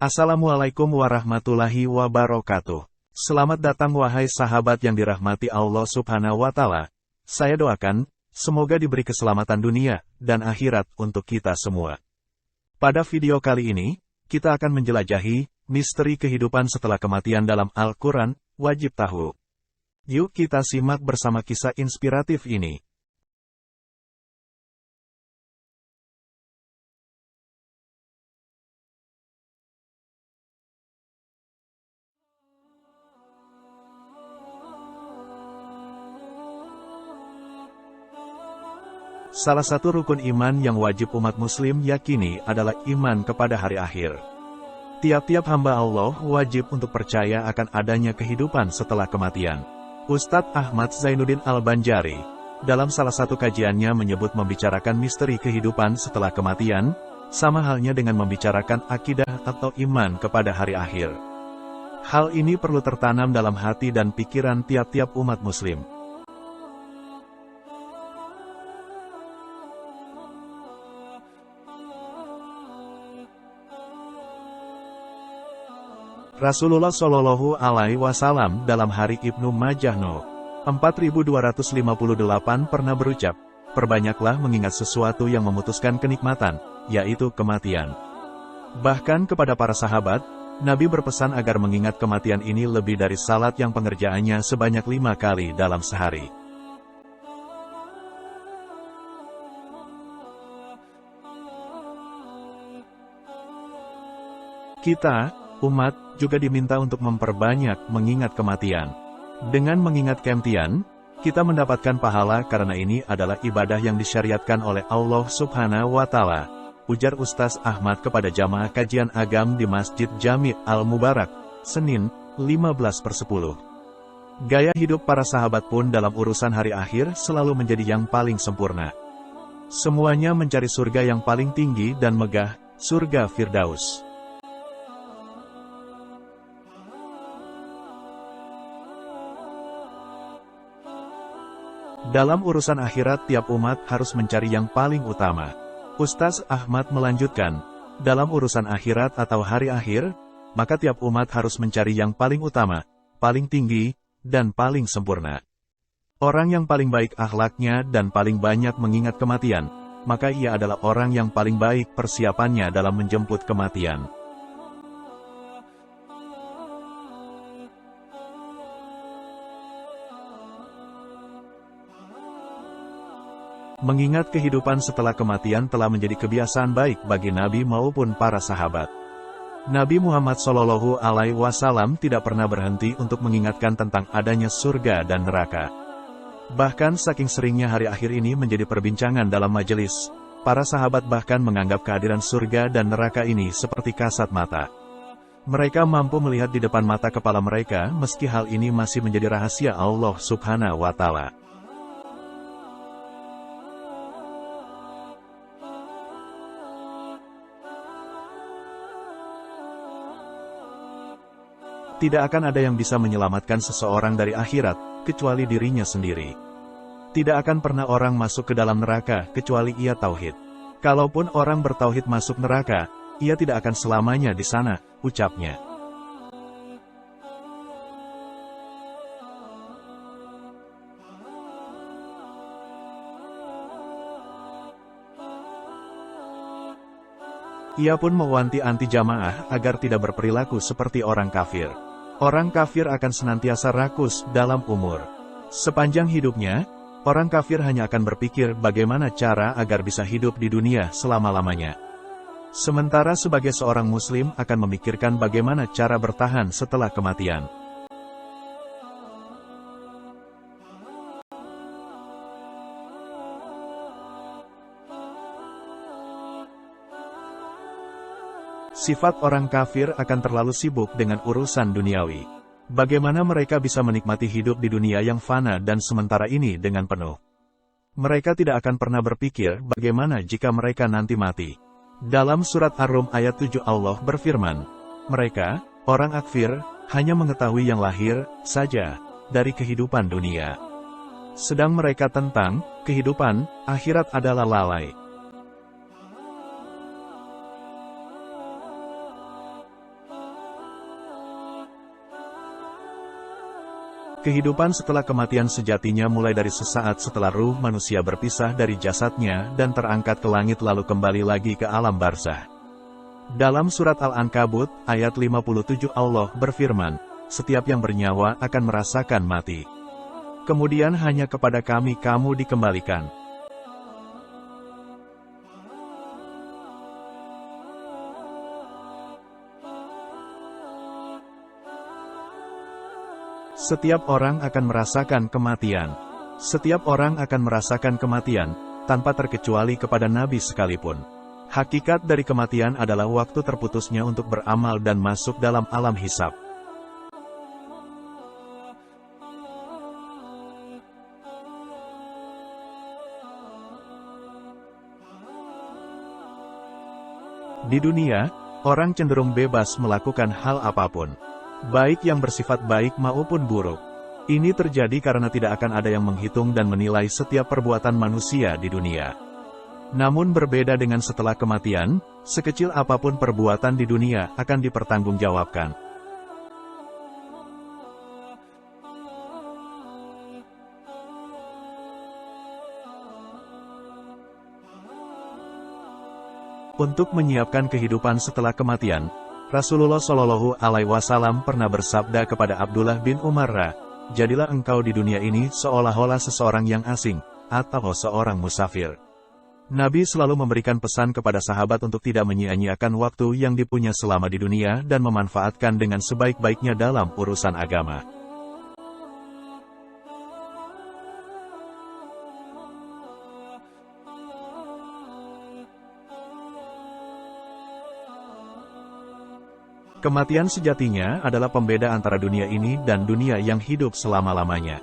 Assalamualaikum warahmatullahi wabarakatuh. Selamat datang wahai sahabat yang dirahmati Allah Subhanahu wa Ta'ala. Saya doakan, semoga diberi keselamatan dunia dan akhirat untuk kita semua. Pada video kali ini, kita akan menjelajahi misteri kehidupan setelah kematian dalam Al-Quran, wajib tahu. Yuk kita simak bersama kisah inspiratif ini. Salah satu rukun iman yang wajib umat muslim yakini adalah iman kepada hari akhir. Tiap-tiap hamba Allah wajib untuk percaya akan adanya kehidupan setelah kematian. Ustadz Ahmad Zainuddin Al-Banjari, dalam salah satu kajiannya menyebut membicarakan misteri kehidupan setelah kematian, sama halnya dengan membicarakan akidah atau iman kepada hari akhir. Hal ini perlu tertanam dalam hati dan pikiran tiap-tiap umat muslim. Rasulullah Shallallahu Alaihi Wasallam dalam hari Ibnu Majah No. 4258 pernah berucap, perbanyaklah mengingat sesuatu yang memutuskan kenikmatan, yaitu kematian. Bahkan kepada para sahabat, Nabi berpesan agar mengingat kematian ini lebih dari salat yang pengerjaannya sebanyak 5 kali dalam sehari. Kita, umat, juga diminta untuk memperbanyak mengingat kematian. Dengan mengingat kematian, kita mendapatkan pahala karena ini adalah ibadah yang disyariatkan oleh Allah Subhanahu wa Ta'ala, ujar Ustaz Ahmad kepada jamaah kajian agam di Masjid Jami' Al-Mubarak, Senin, 15/10. Gaya hidup para sahabat pun dalam urusan hari akhir selalu menjadi yang paling sempurna. Semuanya mencari surga yang paling tinggi dan megah, surga Firdaus. Dalam urusan akhirat tiap umat harus mencari yang paling utama. Ustaz Ahmad melanjutkan, dalam urusan akhirat atau hari akhir, maka tiap umat harus mencari yang paling utama, paling tinggi, dan paling sempurna. Orang yang paling baik akhlaknya dan paling banyak mengingat kematian, maka ia adalah orang yang paling baik persiapannya dalam menjemput kematian. Mengingat kehidupan setelah kematian telah menjadi kebiasaan baik bagi Nabi maupun para sahabat. Nabi Muhammad Shallallahu Alaihi Wasallam tidak pernah berhenti untuk mengingatkan tentang adanya surga dan neraka. Bahkan saking seringnya hari akhir ini menjadi perbincangan dalam majelis, para sahabat bahkan menganggap kehadiran surga dan neraka ini seperti kasat mata. Mereka mampu melihat di depan mata kepala mereka meski hal ini masih menjadi rahasia Allah Subhanahu wa Ta'ala. Tidak akan ada yang bisa menyelamatkan seseorang dari akhirat, kecuali dirinya sendiri. Tidak akan pernah orang masuk ke dalam neraka, kecuali ia tauhid. Kalaupun orang bertauhid masuk neraka, ia tidak akan selamanya di sana, ucapnya. Ia pun mewanti-wanti jamaah agar tidak berperilaku seperti orang kafir. Orang kafir akan senantiasa rakus dalam umur. Sepanjang hidupnya, orang kafir hanya akan berpikir bagaimana cara agar bisa hidup di dunia selama-lamanya. Sementara sebagai seorang muslim akan memikirkan bagaimana cara bertahan setelah kematian. Sifat orang kafir akan terlalu sibuk dengan urusan duniawi. Bagaimana mereka bisa menikmati hidup di dunia yang fana dan sementara ini dengan penuh? Mereka tidak akan pernah berpikir bagaimana jika mereka nanti mati. Dalam surat Ar-Rum ayat 7 Allah berfirman, mereka, orang kafir, hanya mengetahui yang lahir saja dari kehidupan dunia. Sedang mereka tentang kehidupan akhirat adalah lalai. Kehidupan setelah kematian sejatinya mulai dari sesaat setelah ruh manusia berpisah dari jasadnya dan terangkat ke langit lalu kembali lagi ke alam barzah. Dalam surat Al-Ankabut, ayat 57 Allah berfirman, "Setiap yang bernyawa akan merasakan mati. Kemudian hanya kepada Kami kamu dikembalikan." Setiap orang akan merasakan kematian. Setiap orang akan merasakan kematian, tanpa terkecuali kepada Nabi sekalipun. Hakikat dari kematian adalah waktu terputusnya untuk beramal dan masuk dalam alam hisab. Di dunia, orang cenderung bebas melakukan hal apapun, baik yang bersifat baik maupun buruk. Ini terjadi karena tidak akan ada yang menghitung dan menilai setiap perbuatan manusia di dunia. Namun berbeda dengan setelah kematian, sekecil apapun perbuatan di dunia akan dipertanggungjawabkan. Untuk menyiapkan kehidupan setelah kematian, Rasulullah Shallallahu Alaihi Wasallam pernah bersabda kepada Abdullah bin Umar, "Jadilah engkau di dunia ini seolah-olah seseorang yang asing, atau seorang musafir." Nabi selalu memberikan pesan kepada sahabat untuk tidak menyia-nyiakan waktu yang dipunya selama di dunia dan memanfaatkan dengan sebaik-baiknya dalam urusan agama. Kematian sejatinya adalah pembeda antara dunia ini dan dunia yang hidup selama-lamanya.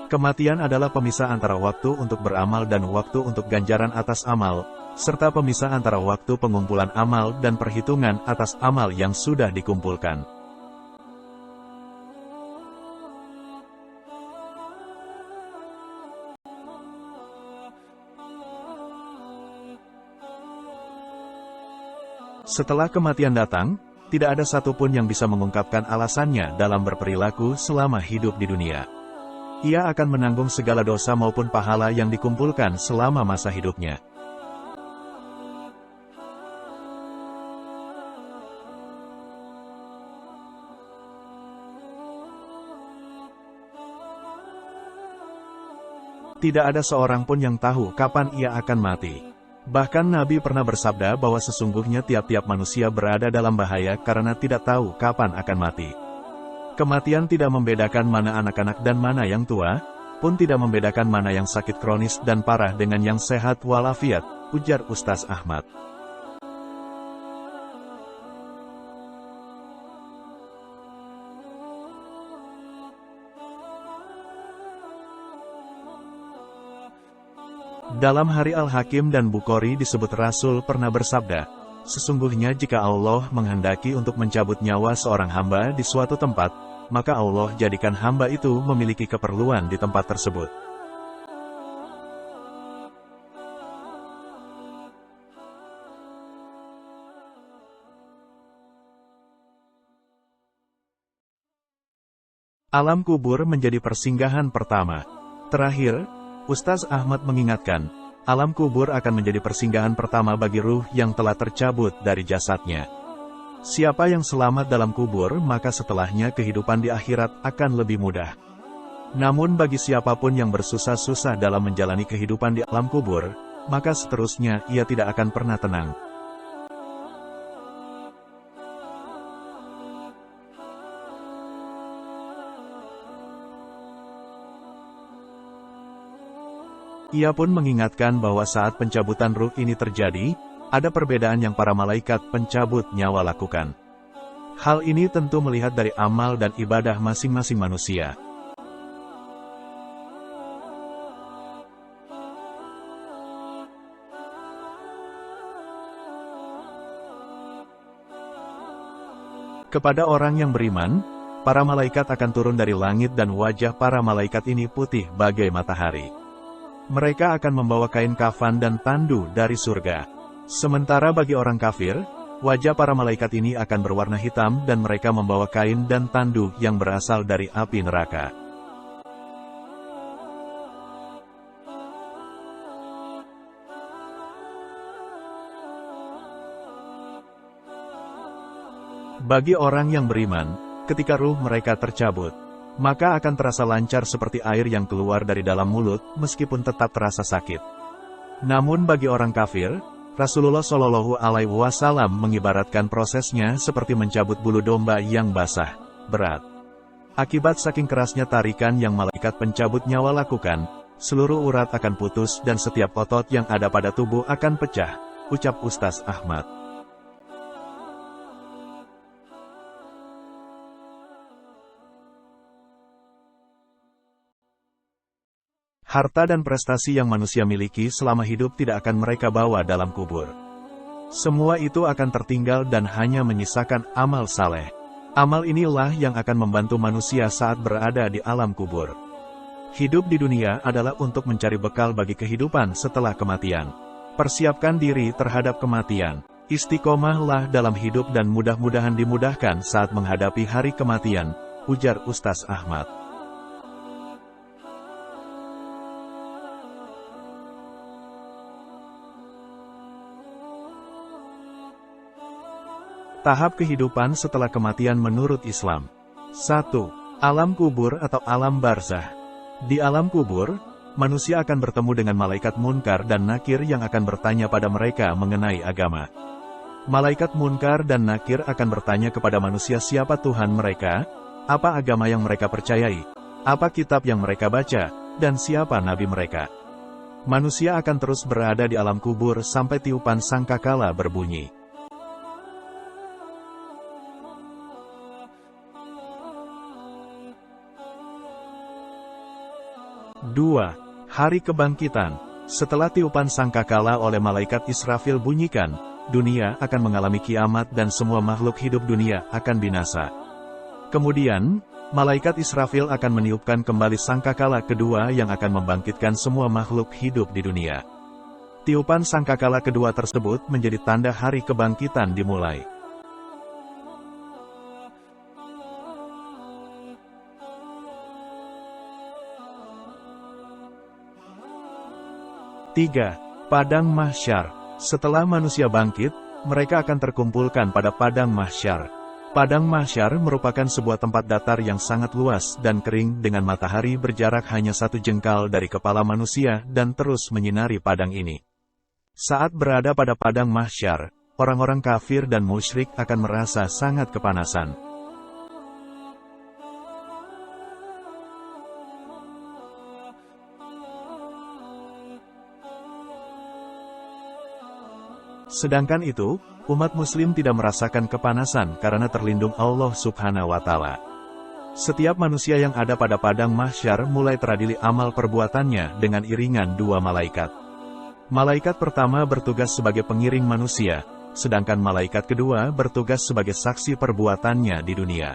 Kematian adalah pemisah antara waktu untuk beramal dan waktu untuk ganjaran atas amal, serta pemisah antara waktu pengumpulan amal dan perhitungan atas amal yang sudah dikumpulkan. Setelah kematian datang, tidak ada satupun yang bisa mengungkapkan alasannya dalam berperilaku selama hidup di dunia. Ia akan menanggung segala dosa maupun pahala yang dikumpulkan selama masa hidupnya. Tidak ada seorang pun yang tahu kapan ia akan mati. Bahkan Nabi pernah bersabda bahwa sesungguhnya tiap-tiap manusia berada dalam bahaya karena tidak tahu kapan akan mati. Kematian tidak membedakan mana anak-anak dan mana yang tua, pun tidak membedakan mana yang sakit kronis dan parah dengan yang sehat walafiat, ujar Ustaz Ahmad. Dalam hari Al-Hakim dan Bukhari disebut Rasul pernah bersabda, "Sesungguhnya jika Allah menghendaki untuk mencabut nyawa seorang hamba di suatu tempat, maka Allah jadikan hamba itu memiliki keperluan di tempat tersebut." Alam kubur menjadi persinggahan pertama. Terakhir, Ustaz Ahmad mengingatkan, alam kubur akan menjadi persinggahan pertama bagi ruh yang telah tercabut dari jasadnya. Siapa yang selamat dalam kubur, maka setelahnya kehidupan di akhirat akan lebih mudah. Namun bagi siapapun yang bersusah-susah dalam menjalani kehidupan di alam kubur, maka seterusnya ia tidak akan pernah tenang. Ia pun mengingatkan bahwa saat pencabutan ruh ini terjadi, ada perbedaan yang para malaikat pencabut nyawa lakukan. Hal ini tentu melihat dari amal dan ibadah masing-masing manusia. Kepada orang yang beriman, para malaikat akan turun dari langit dan wajah para malaikat ini putih bagai matahari. Mereka akan membawa kain kafan dan tandu dari surga. Sementara bagi orang kafir, wajah para malaikat ini akan berwarna hitam dan mereka membawa kain dan tandu yang berasal dari api neraka. Bagi orang yang beriman, ketika ruh mereka tercabut, maka akan terasa lancar seperti air yang keluar dari dalam mulut, meskipun tetap terasa sakit. Namun bagi orang kafir, Rasulullah Shallallahu Alaihi Wasallam mengibaratkan prosesnya seperti mencabut bulu domba yang basah, berat. Akibat saking kerasnya tarikan yang malaikat pencabut nyawa lakukan, seluruh urat akan putus dan setiap otot yang ada pada tubuh akan pecah, ucap Ustaz Ahmad. Harta dan prestasi yang manusia miliki selama hidup tidak akan mereka bawa dalam kubur. Semua itu akan tertinggal dan hanya menyisakan amal saleh. Amal inilah yang akan membantu manusia saat berada di alam kubur. Hidup di dunia adalah untuk mencari bekal bagi kehidupan setelah kematian. Persiapkan diri terhadap kematian. Istiqomahlah dalam hidup dan mudah-mudahan dimudahkan saat menghadapi hari kematian, ujar Ustaz Ahmad. Tahap kehidupan setelah kematian menurut Islam. 1. Alam kubur atau alam barzah. Di alam kubur, manusia akan bertemu dengan malaikat munkar dan nakir yang akan bertanya pada mereka mengenai agama. Malaikat munkar dan nakir akan bertanya kepada manusia siapa Tuhan mereka, apa agama yang mereka percayai, apa kitab yang mereka baca, dan siapa nabi mereka. Manusia akan terus berada di alam kubur sampai tiupan sangkakala berbunyi. 2. Hari Kebangkitan. Setelah tiupan sangkakala oleh malaikat Israfil bunyikan, dunia akan mengalami kiamat dan semua makhluk hidup dunia akan binasa. Kemudian, malaikat Israfil akan meniupkan kembali sangkakala kedua yang akan membangkitkan semua makhluk hidup di dunia. Tiupan sangkakala kedua tersebut menjadi tanda hari kebangkitan dimulai. 3. Padang Mahsyar. Setelah manusia bangkit, mereka akan terkumpulkan pada Padang Mahsyar. Padang Mahsyar merupakan sebuah tempat datar yang sangat luas dan kering dengan matahari berjarak hanya 1 jengkal dari kepala manusia dan terus menyinari padang ini. Saat berada pada Padang Mahsyar, orang-orang kafir dan musyrik akan merasa sangat kepanasan. Sedangkan itu, umat muslim tidak merasakan kepanasan karena terlindung Allah Subhanahu wa Ta'ala. Setiap manusia yang ada pada Padang Mahsyar mulai teradili amal perbuatannya dengan iringan 2 malaikat. Malaikat pertama bertugas sebagai pengiring manusia, sedangkan malaikat kedua bertugas sebagai saksi perbuatannya di dunia.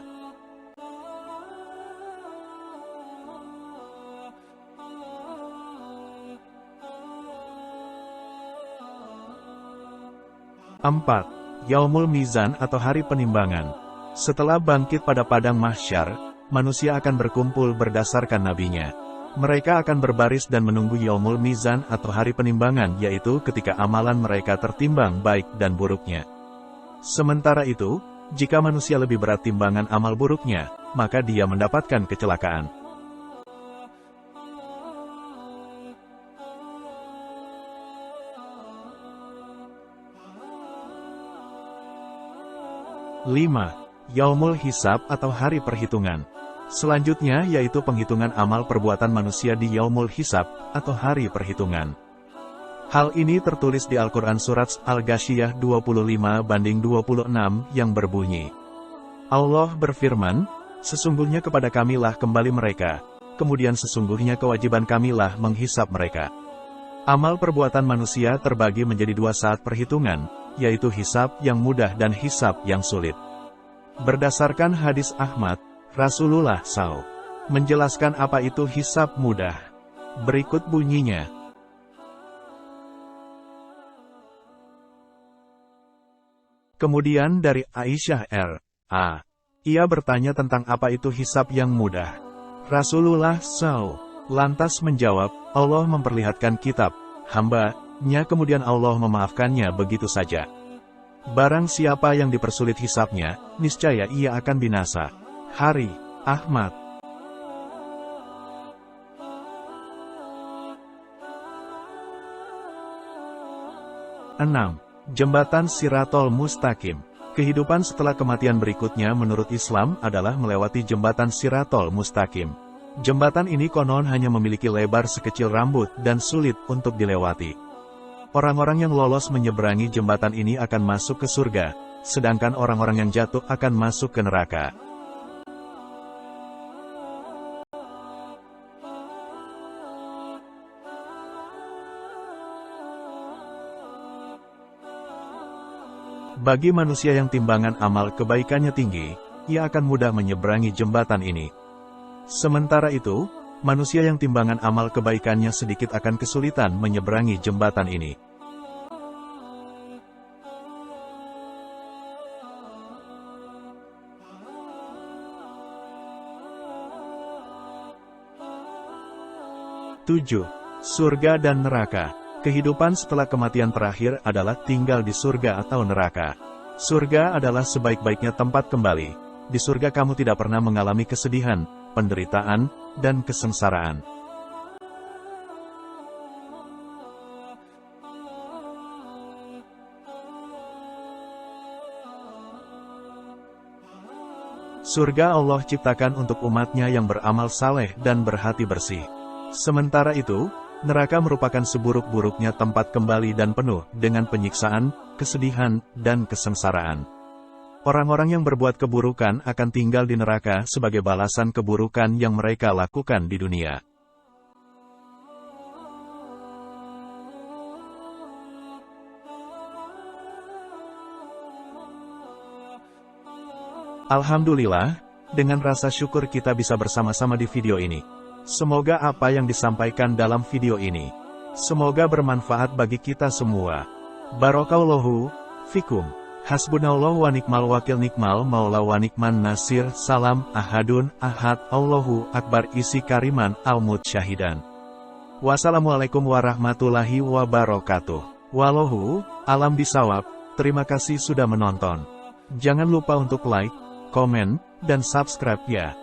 Empat. Yaumul Mizan atau hari penimbangan. Setelah bangkit pada Padang Mahsyar, manusia akan berkumpul berdasarkan nabinya. Mereka akan berbaris dan menunggu Yaumul Mizan atau hari penimbangan, yaitu ketika amalan mereka tertimbang baik dan buruknya. Sementara itu, jika manusia lebih berat timbangan amal buruknya, maka dia mendapatkan kecelakaan. 5. Yaumul Hisab atau hari perhitungan. Selanjutnya yaitu penghitungan amal perbuatan manusia di Yaumul Hisab atau hari perhitungan. Hal ini tertulis di Al-Quran Surat Al-Ghasyiyah 25:26 yang berbunyi, Allah berfirman, sesungguhnya kepada kamilah kembali mereka, kemudian sesungguhnya kewajiban kamilah menghisab mereka. Amal perbuatan manusia terbagi menjadi 2 saat perhitungan, yaitu hisab yang mudah dan hisab yang sulit. Berdasarkan hadis Ahmad, Rasulullah SAW menjelaskan apa itu hisab mudah. Berikut bunyinya. Kemudian dari Aisyah R.A. Ia bertanya tentang apa itu hisab yang mudah. Rasulullah SAW lantas menjawab, Allah memperlihatkan kitab hamba-Nya kemudian Allah memaafkannya begitu saja. Barang siapa yang dipersulit hisabnya, niscaya ia akan binasa. Hari Ahmad. 6. Jembatan Shirathol Mustaqim. Kehidupan setelah kematian berikutnya menurut Islam adalah melewati jembatan Shirathol Mustaqim. Jembatan ini konon hanya memiliki lebar sekecil rambut dan sulit untuk dilewati. Orang-orang yang lolos menyeberangi jembatan ini akan masuk ke surga, sedangkan orang-orang yang jatuh akan masuk ke neraka. Bagi manusia yang timbangan amal kebaikannya tinggi, ia akan mudah menyeberangi jembatan ini. Sementara itu, manusia yang timbangan amal kebaikannya sedikit akan kesulitan menyeberangi jembatan ini. Tujuh. Surga dan neraka. Kehidupan setelah kematian terakhir adalah tinggal di surga atau neraka. Surga adalah sebaik-baiknya tempat kembali. Di surga kamu tidak pernah mengalami kesedihan, penderitaan, dan kesengsaraan. Surga Allah ciptakan untuk umatnya yang beramal saleh dan berhati bersih. Sementara itu, neraka merupakan seburuk-buruknya tempat kembali dan penuh dengan penyiksaan, kesedihan, dan kesengsaraan. Orang-orang yang berbuat keburukan akan tinggal di neraka sebagai balasan keburukan yang mereka lakukan di dunia. Alhamdulillah, dengan rasa syukur kita bisa bersama-sama di video ini. Semoga apa yang disampaikan dalam video ini, semoga bermanfaat bagi kita semua. Barakallahu fikum. Hasbunallahu wa ni'mal wakil, ni'mal maula wa ni'man nasir. Salam ahadun ahad, Allahu akbar. Isi kariman al-mut syahidan. Wassalamualaikum warahmatullahi wabarakatuh. Wallahu alam bisawab. Terima kasih sudah menonton. Jangan lupa untuk like, komen, dan subscribe ya.